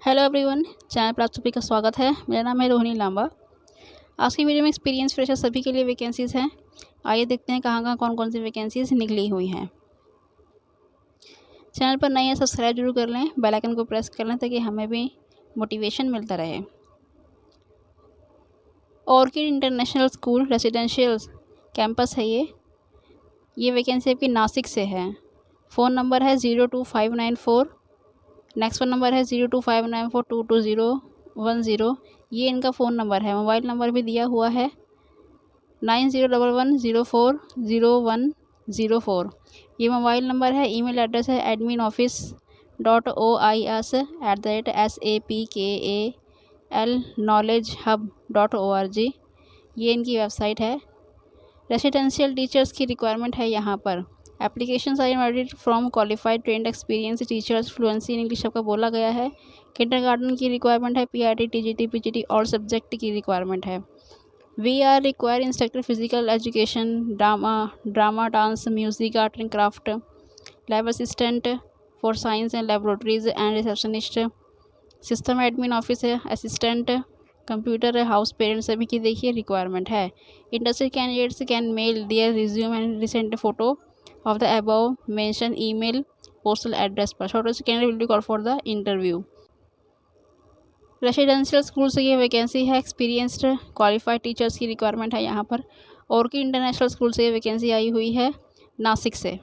Hello everyone, channel पर आप सभी का स्वागत है। मेरा नाम है रोहिणी लांबा। आज की वीडियो में एक्सपीरियंस फ्रेशर सभी के लिए वैकेंसीज़ हैं। आइए देखते हैं कहाँ कौन कौन सी वैकेंसीज़ निकली हुई हैं। चैनल पर नए हैं, सब्सक्राइब जरूर कर लें, बेल आइकन को प्रेस कर लें ताकि हमें भी मोटिवेशन मिलता रहे। Orchid international school residential campus है ये वैकेंसी आपकी नासिक से है। फ़ोन नंबर है 02594। नेक्स्ट फ़ोन नंबर है 0259422010। ये इनका फ़ोन नंबर है। मोबाइल नंबर भी दिया हुआ है 9011040104। ये मोबाइल नंबर है। ईमेल एड्रेस है admin.ois@sapkal.knowledgehub.org। ये इनकी वेबसाइट है। रेसिडेंशियल टीचर्स की रिक्वायरमेंट है यहाँ पर। Applications are invited from qualified trained experience teachers. Fluency in English सबका बोला गया है। किंडरगार्टन की रिक्वायरमेंट है। पीआरटी, टीजीटी, पीजीटी और सब्जेक्ट की रिक्वायरमेंट है। We are require instructor physical education, drama, dance, music, art and craft, lab assistant for science and laboratories and receptionist, system admin office assistant, computer house parent सभी की देखिए requirement है। Interested candidates can mail their resume and recent photo of the above mention email postal address पर। Shortest candidate will be called for the interview. Residential school से ये vacancy है। Experienced qualified teachers की requirement है यहाँ पर। और की इंटरनेशनल स्कूल से ये वैकेंसी आई हुई है नासिक से।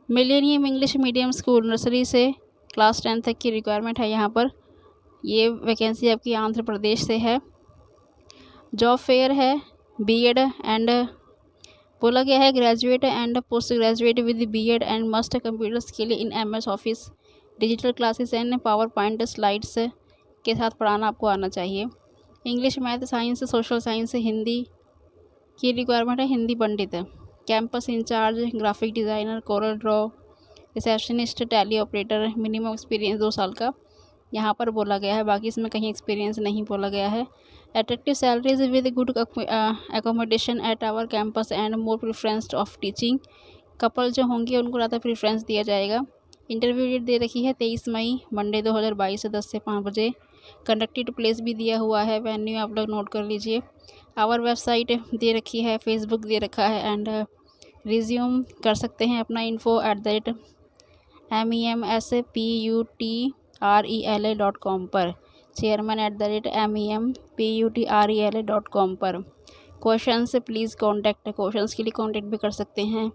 Millennium English medium school nursery से क्लास 10 तक की रिक्वायरमेंट है यहाँ पर। ये वैकेंसी आपकी आंध्र प्रदेश से है। जॉब फेयर है। बीएड एंड बोला गया है graduate and post graduate with BEd and must computer skill in MS Office, digital classes and PowerPoint slides के साथ पढ़ाना आपको आना चाहिए। English, math, science, social science, Hindi की रिक्वायरमेंट है। Hindi pandit, campus incharge, graphic designer, Corel draw, receptionist, Tally operator. Minimum experience 2 साल का यहाँ पर बोला गया है। बाकी इसमें कहीं एक्सपीरियंस नहीं बोला गया है। Attractive salaries with good accommodation at our campus and more preference of teaching. Couple जो होंगे उनको ज़्यादा प्रेफरेंस दिया जाएगा। इंटरव्यू डेट दे रखी है 23 मई मंडे 2022 से 10 से 5 बजे। कंडक्टेड प्लेस भी दिया हुआ है। वेन्यू आप लोग नोट कर लीजिए। आवर वेबसाइट दे रखी है, फेसबुक दे रखा है एंड रिज्यूम कर सकते हैं अपना info@MEMSPUTRELA.com पर, chairman@MEMPUTRELA.com पर। क्वेश्चंस प्लीज़ कॉन्टैक्ट, क्वेश्चंस के लिए कॉन्टैक्ट भी कर सकते हैं।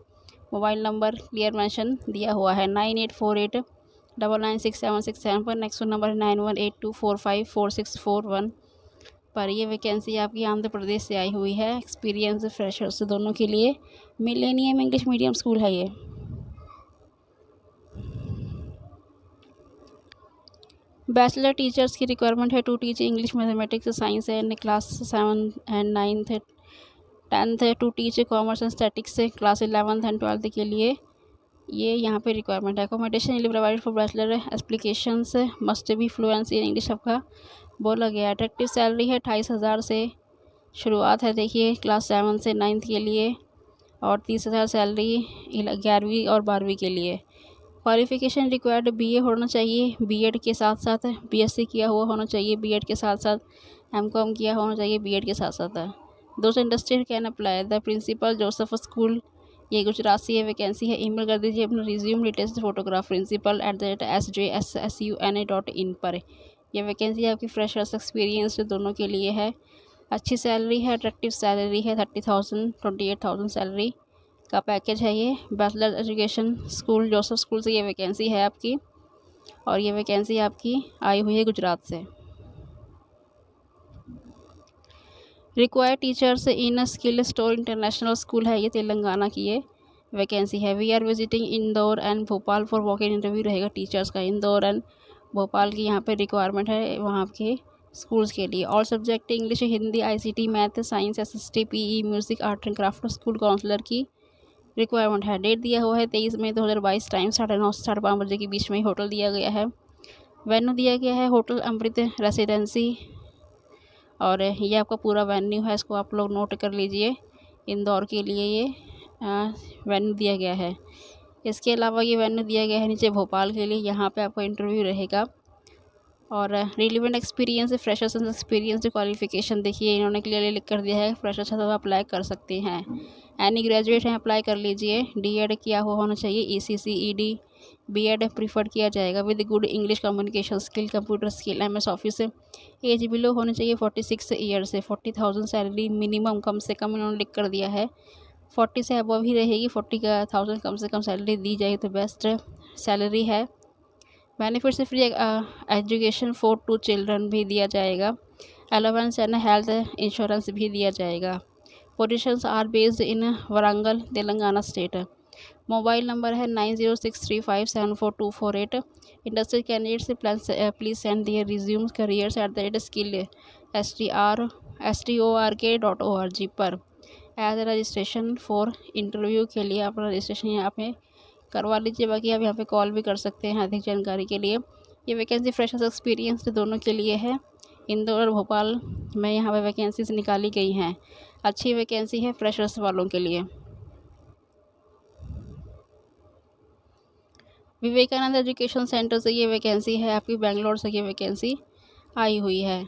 मोबाइल नंबर क्लियर मेंशन दिया हुआ है 9848996767 पर। नेक्स्ट नंबर है 9182454641 पर। ये वैकेंसी आपकी आंध्र प्रदेश से आई हुई है। एक्सपीरियंस फ्रेशर्स दोनों के लिए। मिलेनियम इंग्लिश मीडियम स्कूल है ये। बैचलर टीचर्स की रिक्वायरमेंट है to teach English, mathematics, science and class 7 and 9th 10th, to teach commerce and statics class 11th and 12th के लिए ये यहाँ पे रिक्वायरमेंट है। Accommodation will provided for bachelor. Applications must be fluent in English सबका बोला गया। Attractive salary है 28,000 से शुरुआत है देखिए क्लास 7 से 9th के लिए, और 30,000 सैलरी 11वीं और 12वीं के लिए। क्वालिफिकेशन रिक्वायर्ड बीए होना चाहिए, बीएड के साथ साथ बीएससी किया हुआ होना चाहिए, बीएड के साथ साथ एमकॉम किया होना चाहिए, बीएड के साथ साथ। दोस्त industry can apply. The principal Joseph school, ये गुजरात से ये वैकेंसी है। ईमेल कर दीजिए अपना रिज्यूम, लेटेस्ट फोटोग्राफ principal@sjsuna.in पर। यह वैकेंसी आपकी फ्रेशर्स एक्सपीरियंस दोनों के लिए है। अच्छी सैलरी है, अट्रैक्टिव सैलरी है। 30,000 28,000 सैलरी का पैकेज है ये। Bachelor education school Joseph school से ये वैकेंसी है आपकी, और ये वैकेंसी आपकी आई हुई है गुजरात से। Required teachers in skill store international school है ये, तेलंगाना की ये वैकेंसी है। We are visiting Indore and Bhopal for walk in interview रहेगा टीचर्स का। इंदौर एंड भोपाल की यहाँ पे रिक्वायरमेंट है वहाँ के स्कूल्स के लिए। All subject English, Hindi, ICT, math, science, SST, PE, music, art and craft school counsellor की रिक्वायरमेंट है। डेट दिया हुआ है 23 मई 2022। टाइम 9:30 से 5:30 बजे के बीच में होटल दिया गया है। वेन्यू दिया गया है होटल अमृत रेसिडेंसी, और ये आपका पूरा वेन्यू है, इसको आप लोग नोट कर लीजिए। इंदौर के लिए ये वेन्यू दिया गया है। इसके अलावा ये वेन्यू दिया गया है नीचे भोपाल के लिए, यहाँ पे आपका इंटरव्यू रहेगा। और relevant experience, freshers experience qualification देखिए इन्होंने क्लियरली लिख कर दिया है, फ्रेशर्स है तो अप्लाई कर सकते हैं। एनी ग्रेजुएट हैं अप्लाई कर लीजिए। डीएड किया हुआ होना चाहिए, ईसीसी ईडी बीएड प्रीफर्ड किया जाएगा with good English communication skill, computer skill, MS office. Age below होनी चाहिए 46 ईयर से। 40,000 सैलरी मिनिमम, कम से कम इन्होंने लिख कर दिया है। 40 से अबव ही रहेगी, 40,000 कम से कम सैलरी दी जाए तो बेस्ट सैलरी है। बेनिफिट से फ्री एजुकेशन फॉर 2 चिल्ड्रन भी दिया जाएगा। अलाउंस एंड हेल्थ इंश्योरेंस भी दिया जाएगा। Positions are based in Warangal, Telangana state. Mobile number है 9063574248। Industry candidates please send their resumes careers@skill.STORK.org पर एज रजिस्ट्रेशन फॉर इंटरव्यू के लिए अपना रजिस्ट्रेशन यहाँ पे करवा लीजिए। बाकी आप यहाँ पे कॉल भी कर सकते हैं अधिक जानकारी के लिए। ये वैकेंसी फ्रेशर्स एक्सपीरियंस दोनों के लिए है। इंदौर और भोपाल में यहाँ पे वैकेंसीज निकाली गई हैं। अच्छी वैकेंसी है फ्रेशर्स वालों के लिए। विवेकानंद एजुकेशन सेंटर से ये वैकेंसी है आपकी, बेंगलोर से ये वैकेंसी आई हुई है।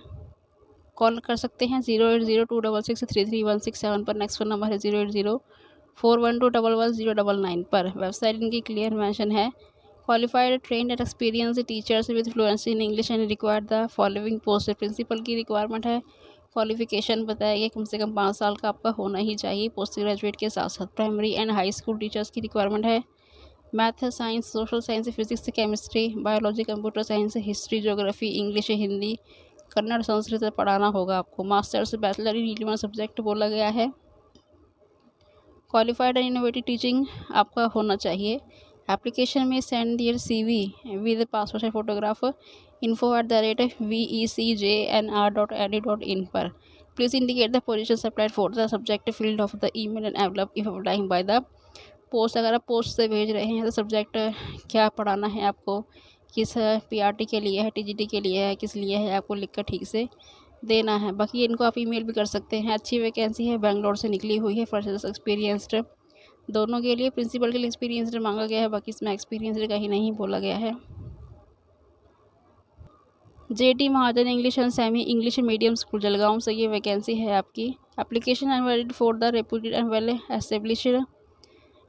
कॉल कर सकते हैं 08026633167 पर। नेक्स्ट फोन नंबर है 08041211099 पर। वेबसाइट इनकी क्लियर मेंशन है। Qualified trained and experience teachers with fluency in English and required the following post. Principal की रिक्वायरमेंट है। क्वालिफिकेशन बताया गया कम से कम 5 साल का आपका होना ही चाहिए पोस्ट ग्रेजुएट के साथ साथ। Primary and high school teachers की रिक्वायरमेंट है। Math, science, social science, physics, chemistry, biology, computer science, history, geography, English, Hindi, Kannada, Sanskrit पढ़ाना होगा आपको। Masters, bachelor in relevant subject बोला गया है। क्वालिफाइड एंड इनोवेटिव टीचिंग आपका होना चाहिए। एप्लीकेशन में send their CV with passport size photograph info@vecjnr.edu.in पर। Please indicate the position applied for the subject field of the email and envelope if applying by the post. अगर आप post से भेज रहे हैं तो सब्जेक्ट क्या पढ़ाना है आपको, किस PRT के लिए है, TGT के लिए है, किस लिए है, आपको लिखकर ठीक से देना है। बाकी इनको आप ईमेल भी कर सकते हैं। अच्छी वैकेंसी है, बेंगलोर से निकली हुई है। फ्रेशर्स एक्सपीरियंस्ड दोनों के लिए। प्रिंसिपल के लिए एक्सपीरियंस्ड मांगा गया है, बाकी इसमें एक्सपीरियंस्ड कहीं नहीं बोला गया है। JT Mahajan English and semi English medium school Jalgaon से ये वैकेंसी है आपकी। Application and valid for the reputed and well established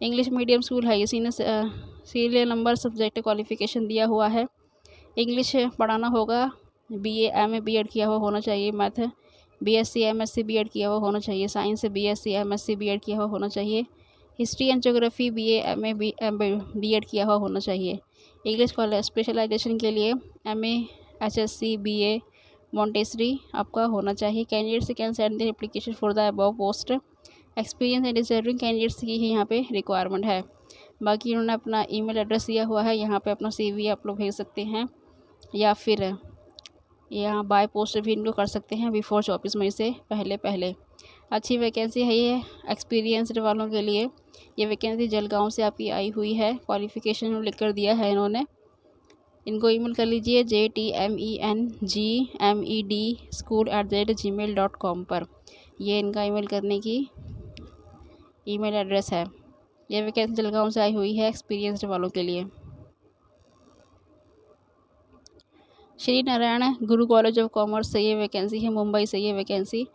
English medium school है। ये सीरियल नंबर, सब्जेक्ट, क्वालिफिकेशन दिया हुआ है। इंग्लिश पढ़ाना होगा। BA MA BEd किया हुआ होना चाहिए। मैथ BSc MSc BEd किया हुआ होना चाहिए। साइंस BSc MSc BEd किया हुआ होना चाहिए। History and geography BA MA BEd किया हुआ होना चाहिए। इंग्लिश स्पेशलाइजेशन के लिए MA HSC BA मॉन्टेसरी आपका होना चाहिए। Candidates can send the application for the above post. Experience and deserving candidates की ही यहाँ पे रिक्वायरमेंट है। बाकी उन्होंने अपना ईमेल एड्रेस दिया हुआ है, यहाँ पे अपना CV आप लोग भेज सकते हैं या फिर यहाँ बाय पोस्ट भी इनको कर सकते हैं बिफोर 24 मई से पहले। अच्छी वैकेंसी है ये एक्सपीरियंसड वालों के लिए। ये वैकेंसी जलगांव से आपकी आई हुई है। क्वालिफिकेशन लिख कर दिया है इन्होंने। इनको ईमेल कर लीजिए jtmengedschool@gmail.com पर। ये इनका ईमेल करने की ईमेल एड्रेस है। ये वैकेंसी जलगांव से आई हुई है एक्सपीरियंस्ड वालों के लिए। श्री नारायण गुरु कॉलेज ऑफ कॉमर्स से ये वैकेंसी है। मुंबई से ये वैकेंसी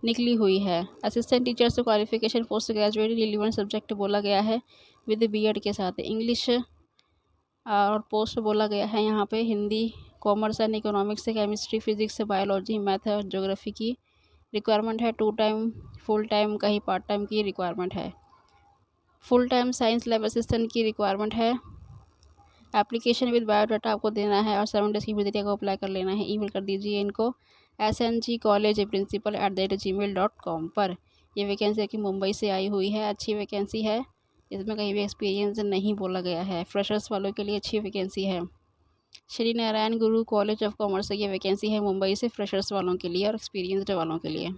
निकली हुई है। असिस्टेंट टीचर से qualification post graduate relevant subject बोला गया है विद BEd के साथ। इंग्लिश और पोस्ट बोला गया है यहाँ पे हिंदी, कॉमर्स एंड इकोनॉमिक्स से, केमिस्ट्री, फिजिक्स, बायोलॉजी, मैथ और ज्योग्राफी की रिक्वायरमेंट है। 2 टाइम फुल टाइम कहीं पार्ट टाइम की रिक्वायरमेंट है। Full time science lab assistant की रिक्वायरमेंट है। एप्लीकेशन विद बायोडाटा आपको देना है और 7 डेज़ की विजिट को अप्लाई कर लेना है। ईमेल कर दीजिए इनको sngcollege@gmail.com पर। ये वैकेंसी कि मुंबई से आई हुई है। अच्छी वैकेंसी है, इसमें कहीं भी एक्सपीरियंस नहीं बोला गया है। फ्रेशर्स वालों के लिए अच्छी वैकेंसी है। श्री नारायण गुरु कॉलेज ऑफ कॉमर्स से ये वैकेंसी है मुंबई से, फ्रेशर्स वालों के लिए और एक्सपीरियंसड वालों के लिए।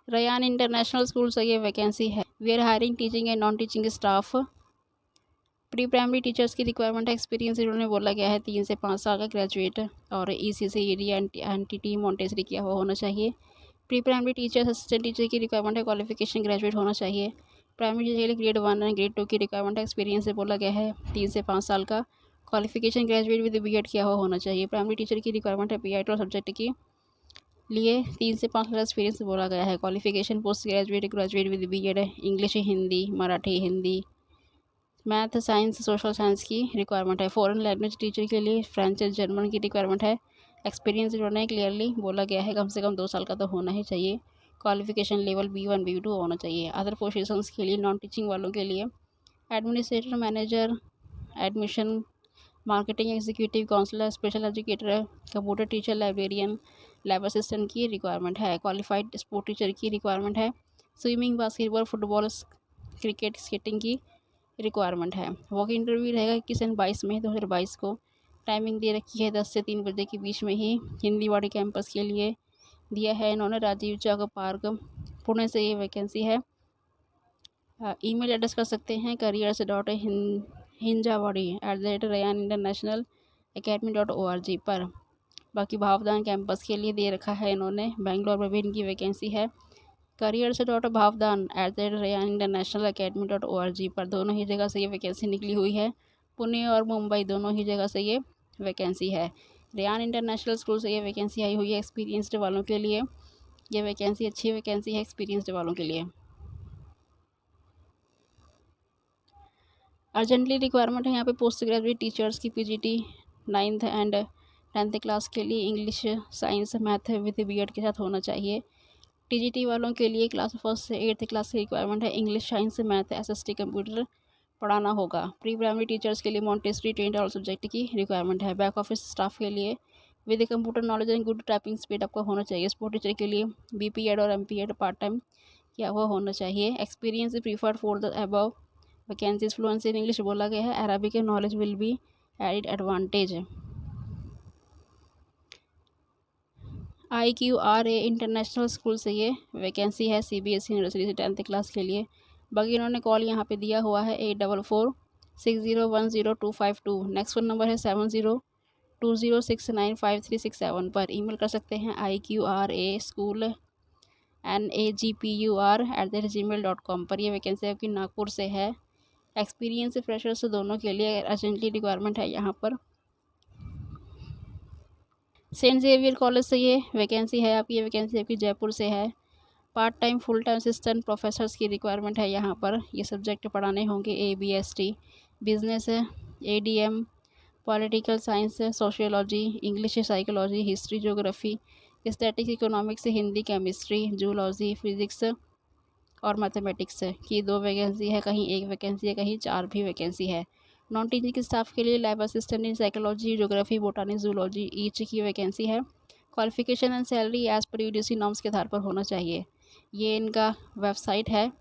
रयान इंटरनेशनल स्कूल से ये वैकेंसी है। We are hiring teaching and non teaching staff. Pre primary teachers की रिक्वायरमेंट है। एक्सपीरियंस इन्होंने बोला गया है 3 से 5 साल का ग्रेजुएट और ECC ED NTT मॉन्टेसरी किया हुआ होना चाहिए। Pre primary teachers assistant teacher की रिक्वायरमेंट है। क्वालिफिकेशन ग्रेजुएट होना चाहिए। प्राइमरी टीचर के लिए ग्रेड 1 एंड ग्रेड 2 की रिक्वायरमेंट है। एक्सपीरियंस से बोला गया है 3 से 5 साल का। क्वालिफिकेशन ग्रेजुएट विद बीएड किया हुआ होना चाहिए। प्राइमरी टीचर की रिक्वायरमेंट है पीआईटी और सब्जेक्ट की लिए 3 से 5 साल एक्सपीरियंस बोला गया है। Qualification post graduate graduate with BEd है। English, Hindi, Marathi, Hindi, math, science, social science की रिक्वायरमेंट है। फॉरेन लैंग्वेज टीचर के लिए फ्रेंच, जर्मन की रिक्वायरमेंट है। एक्सपीरियंस जो है क्लियरली बोला गया है कम से कम 2 साल का तो होना ही चाहिए। क्वालिफिकेशन लेवल B1 B2 होना चाहिए। अदर पोजीशंस के लिए नॉन टीचिंग वालों के लिए administrator, manager, admission, marketing executive, counsellor, special educator, computer teacher, librarian, lab assistant की रिक्वायरमेंट है। क्वालिफाइड स्पोर्ट टीचर की रिक्वायरमेंट है। Swimming, basketball, football, cricket, skating की रिक्वायरमेंट है। वॉक इंटरव्यू रहेगा 21 मई 2022 को। टाइमिंग दे रखी है 10 से 3 बजे के बीच में ही। हिंदीवाड़ी कैंपस के लिए दिया है इन्होंने, राजीव चौक पार्क, पुणे से ये वैकेंसी है। ईमेल एड्रेस कर सकते हैं careers.hinjawadi@rayan-international-academy.org पर। बाकी भावदान कैंपस के लिए दे रखा है इन्होंने, बेंगलोर में भी इनकी वैकेंसी है। careers.bhavdan@rayan-international-academy.org पर दोनों ही जगह से ये वैकेंसी निकली हुई है। पुणे और मुंबई दोनों ही जगह से ये वैकेंसी है। रेयान इंटरनेशनल स्कूल से ये वैकेंसी आई हुई है एक्सपीरियंसड वालों के लिए। ये वैकेंसी अच्छी वैकेंसी है एक्सपीरियंसड वालों के लिए। अर्जेंटली रिक्वायरमेंट है यहाँ पे पोस्ट ग्रेजुएट टीचर्स की PGT 9th and 10th class के लिए English, science, math with B Ed के साथ होना चाहिए। टीजीटी वालों के लिए क्लास 1 से 8th क्लास की रिक्वायरमेंट है। English, science, math, SST, computer पढ़ाना होगा। प्री प्राइमरी टीचर्स के लिए मॉन्टेसरी ट्रेंड ऑल सब्जेक्ट की रिक्वायरमेंट है। बैक ऑफिस स्टाफ के लिए with computer knowledge and good typing speed आपका होना चाहिए। स्पोर्ट टीचर के लिए बीपीएड और एमपीएड पार्ट टाइम किया हुआ होना चाहिए। Experience preferred for the above vacancies. Fluency in English बोला गया है। Arabic knowledge will be added advantage. IQRA international school से ये वैकेंसी है सीबीएसई नर्सरी से 10th क्लास के लिए। बाकी इन्होंने कॉल यहाँ पे दिया हुआ है 8446010252। नेक्स्ट फ़ोन नंबर है 7020695367 पर। ईमेल कर सकते हैं iqraschool@gpur@gmail.com पर। ये वैकेंसी आपकी नागपुर से है। एक्सपीरियंस फ्रेशर्स दोनों के लिए अर्जेंटली रिक्वायरमेंट है यहाँ पर। सेंट जेवियर कॉलेज से ये वैकेंसी है आपकी। ये वैकेंसी आपकी जयपुर से है। Part time, full time assistant professors की रिक्वायरमेंट है यहाँ पर। ये सब्जेक्ट पढ़ाने होंगे ABST, business, ADM, political science, sociology, English, psychology, history, geography, statics, economics, Hindi, chemistry, zoology, physics और मैथमेटिक्स की 2 वैकेंसी है। कहीं 1 वैकेंसी है, कहीं 4 भी वैकेंसी है। नॉन टीचिंग स्टाफ के लिए lab assistant in psychology, geography, botany, zoology each की वैकेंसी है। Qualification and salary as per UGC norms के आधार पर होना चाहिए। ये इनका वेबसाइट है।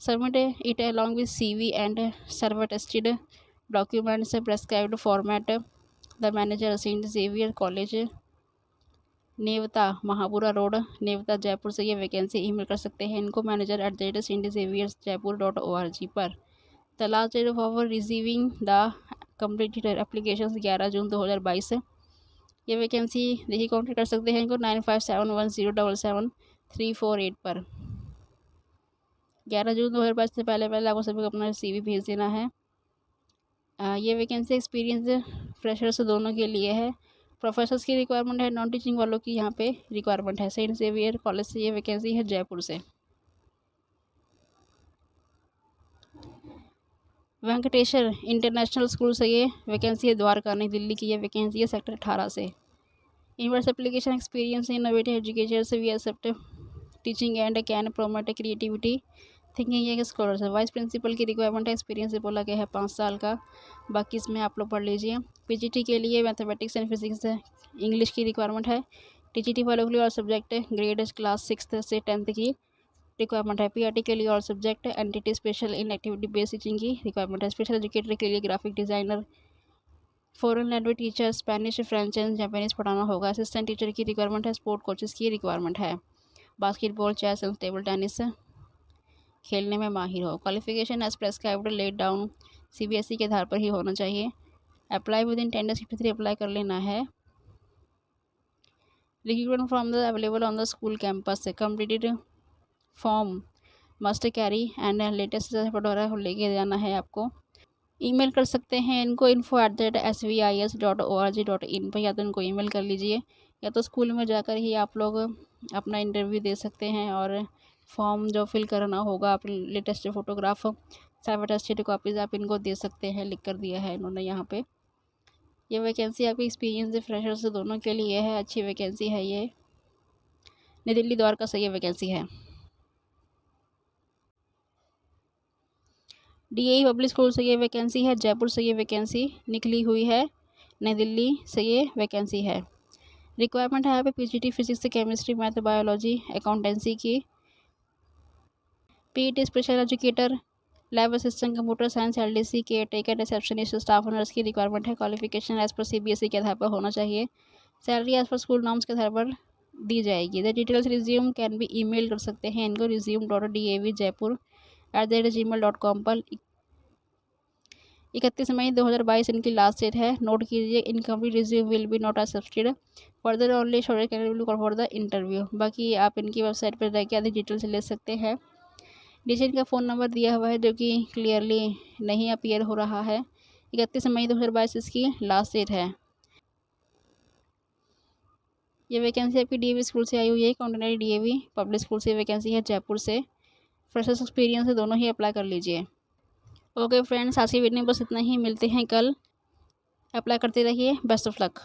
Submit it along with CV and self attested documents prescribed format. The manager saint Xavier college, Nevta, Mahapura road, नेवता, जयपुर से ये वैकेंसी। ईमेल कर सकते हैं इनको manager@stxavierjaypur.org पर। The last date for receiving the completed application 11 June 2022। ये वैकेंसी देखिए कॉन्टेक्ट कर सकते हैं इनको 9571077348 पर। 11 जून 2022 से पहले पहले आपको सभी को अपना CV भेज देना है। ये वैकेंसी एक्सपीरियंस फ्रेशर्स दोनों के लिए है। प्रोफेसर्स की रिक्वायरमेंट है। नॉन टीचिंग वालों की यहाँ पे रिक्वायरमेंट है। सेंट जेवियर कॉलेज से ये वैकेंसी है जयपुर से। वेंकटेश्वर इंटरनेशनल स्कूल से ये वैकेंसी है द्वारका, नई दिल्ली की। ये वैकेंसी है सेक्टर 18 से। Inverse application experience innovative education से we accept teaching and can promote creativity thinking ये स्कॉलर्स है। वाइस प्रिंसिपल की रिक्वायरमेंट है। एक्सपीरियंस बोला गया है 5 साल का। बाकी इसमें आप लोग पढ़ लीजिए। PGT के लिए मैथमेटिक्स एंड फिजिक्स, इंग्लिश की रिक्वायरमेंट है। TGT वालों के लिए और सब्जेक्ट ग्रेड क्लास 6th से 10th की रिक्वायरमेंट है। PRT के लिए और subject entity special in activity based teaching की रिक्वायरमेंट है। स्पेशल एजुकेटर के लिए graphic designer, foreign language teacher, Spanish, French and Japanese पढ़ाना होगा। असिस्टेंट टीचर की रिक्वायरमेंट है। स्पोर्ट कोचेस की रिक्वायरमेंट है। Basketball, chess and table tennis खेलने में माहिर हो। Qualification as prescribed laid down CBSE के आधार पर ही होना चाहिए। Apply within 10 days 53 apply कर लेना है। Recruitment from the available on the school campus. Completed form must carry and latest photo वगैरह लेके जाना है आपको। ईमेल कर सकते हैं इनको info@svis.org.in पर, या तो इनको ईमेल कर लीजिए, या तो स्कूल में जाकर ही आप लोग अपना इंटरव्यू दे सकते हैं और फॉर्म जो फिल कराना होगा, आप latest photograph cyber tested copies आप इनको दे सकते हैं, लिख कर दिया है इन्होंने यहाँ पे। ये वैकेंसी आपकी एक्सपीरियंस फ्रेशर से दोनों के लिए है, अच्छी वैकेंसी है ये। नई दिल्ली द्वारका से ये वैकेंसी है। डीएवी पब्लिक स्कूल से ये वैकेंसी है, जयपुर से ये वैकेंसी निकली हुई है, नई दिल्ली से ये वैकेंसी है। रिक्वायरमेंट है यहाँ पे PGT physics chemistry math biology accountancy की, PET special educator, lab assistant computer science LDC caretaker receptionist staff nurse की रिक्वायरमेंट है। क्वालिफिकेशन एज पर सीबीएसई के आधार पर होना चाहिए। Salary as per school norms के आधार पर दी जाएगी। द डिटेल्स रिज्यूम कैन भी ईमेल कर सकते हैं इनको resume.dav.jaipur@gmail.com पर। 31 मई 2022 इनकी लास्ट डेट है। नोट कीजिए, incomplete resume will be not accepted further only short can call for the interview. बाकी आप इनकी वेबसाइट पर जाके आधी डिटेल्स ले सकते हैं। नीचे इनका फ़ोन नंबर दिया हुआ है जो कि क्लियरली नहीं अपीयर हो रहा है। 31 मई 2022 इसकी लास्ट डेट है। ये वैकेंसी आपकी डीएवी स्कूल से आई हुई है, कॉन्टिनेंटल डीएवी पब्लिक स्कूल से वैकेंसी है, जयपुर से। फ्रेशर्स एक्सपीरियंस है, दोनों ही अप्लाई कर लीजिए। ओके फ्रेंड्स, आज की वीडियो में बस इतना ही, मिलते हैं कल। अप्लाई करते रहिए, बेस्ट ऑफ लक।